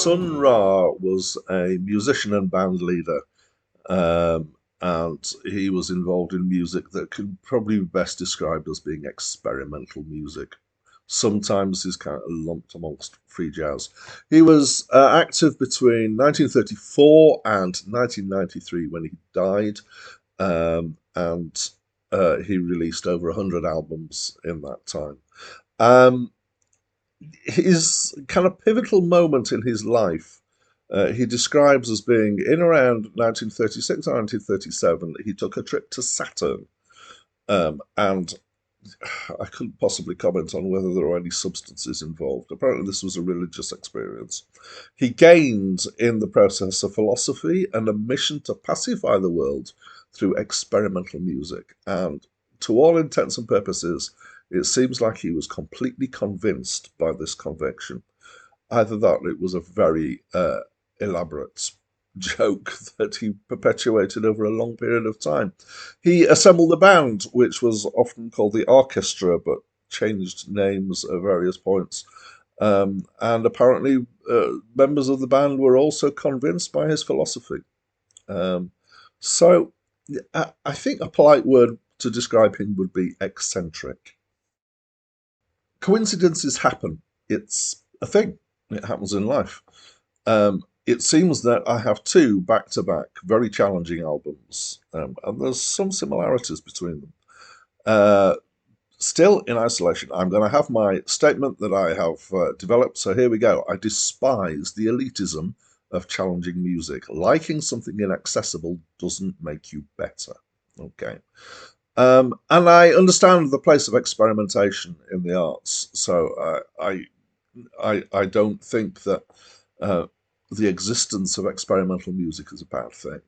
Sun Ra was a musician and band leader, and he was involved in music that could probably be best described as being experimental music. Sometimes he's kind of lumped amongst free jazz. He was active between 1934 and 1993 when he died, and he released over 100 albums in that time. Um, his kind of pivotal moment in his life, he describes as being in around 1936 or 1937. He took a trip to Saturn, and I couldn't possibly comment on whether there were any substances involved. Apparently, this was a religious experience. He gained in the process a philosophy and a mission to pacify the world through experimental music. And to all intents and purposes, it seems like he was completely convinced by this conviction. Either that, or it was a very elaborate joke that he perpetuated over a long period of time. He assembled a band, which was often called the Arkestra, but changed names at various points. And apparently, members of the band were also convinced by his philosophy. So, I think a polite word to describe him would be eccentric. Coincidences happen. It's a thing. It happens in life. It seems that I have two back-to-back very challenging albums, and there's some similarities between them. Still, in isolation, I'm going to have my statement that I have developed, so here we go. I despise the elitism of challenging music. Liking something inaccessible doesn't make you better. Okay. And I understand the place of experimentation in the arts, so I don't think that the existence of experimental music is a bad thing.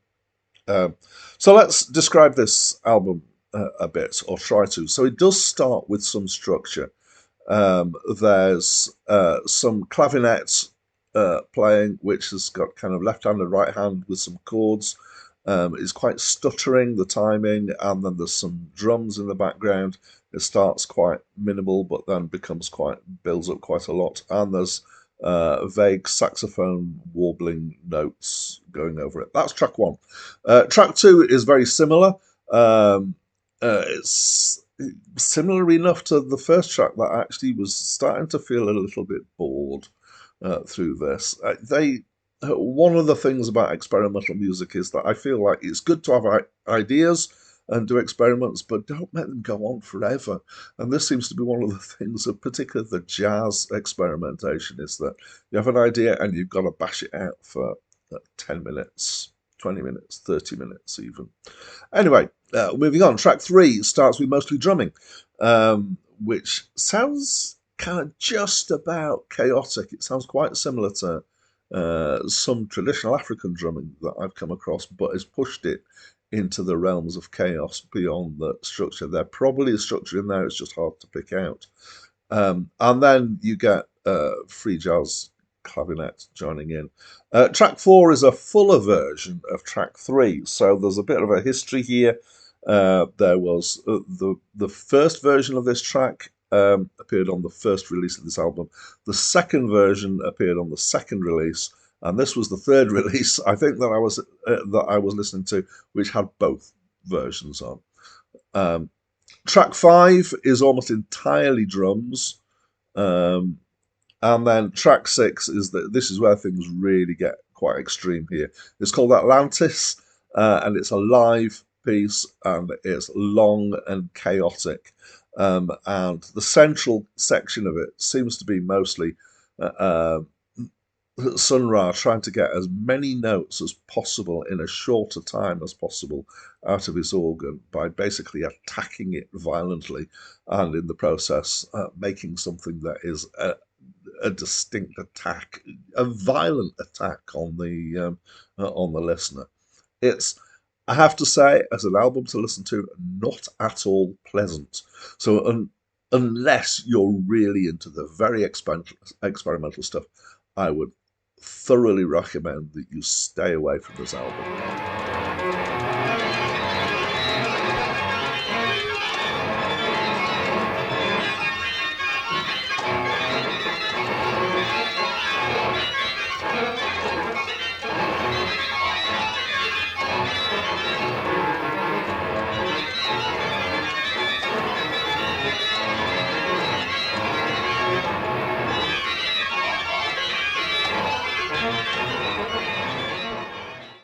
So let's describe this album a bit, or try to. So it does start with some structure. There's some clavinet playing, which has got kind of left hand and right hand with some chords. It's quite stuttering, the timing, and then there's some drums in the background. It starts quite minimal, but then builds up quite a lot. And there's vague saxophone warbling notes going over it. That's track one. Track two is very similar. It's similar enough to the first track that I actually was starting to feel a little bit bored through this. One of the things about experimental music is that I feel like it's good to have ideas and do experiments, but don't make them go on forever. And this seems to be one of the things, particularly the jazz experimentation, is that you have an idea and you've got to bash it out for 10 minutes, 20 minutes, 30 minutes even. Anyway, moving on. Track three starts with mostly drumming, which sounds kind of just about chaotic. It sounds quite similar to some traditional African drumming that I've come across, but has pushed it into the realms of chaos beyond the structure. There probably is structure in there, it's just hard to pick out. And then you get free jazz clavinet joining in. Track four is a fuller version of track three, so there's a bit of a history here. There was the first version of this track appeared on the first release of this album. The second version appeared on the second release, and this was the third release I think that I was listening to, which had both versions on. Track five is almost entirely drums, and then track six is this is where things really get quite extreme here. It's called Atlantis, and it's a live piece, and it's long and chaotic. And the central section of it seems to be mostly Sun Ra trying to get as many notes as possible in as short a time as possible out of his organ by basically attacking it violently, and in the process making something that is a distinct attack, a violent attack on the listener. It's, I have to say, as an album to listen to, not at all pleasant. So unless you're really into the very experimental stuff, I would thoroughly recommend that you stay away from this album.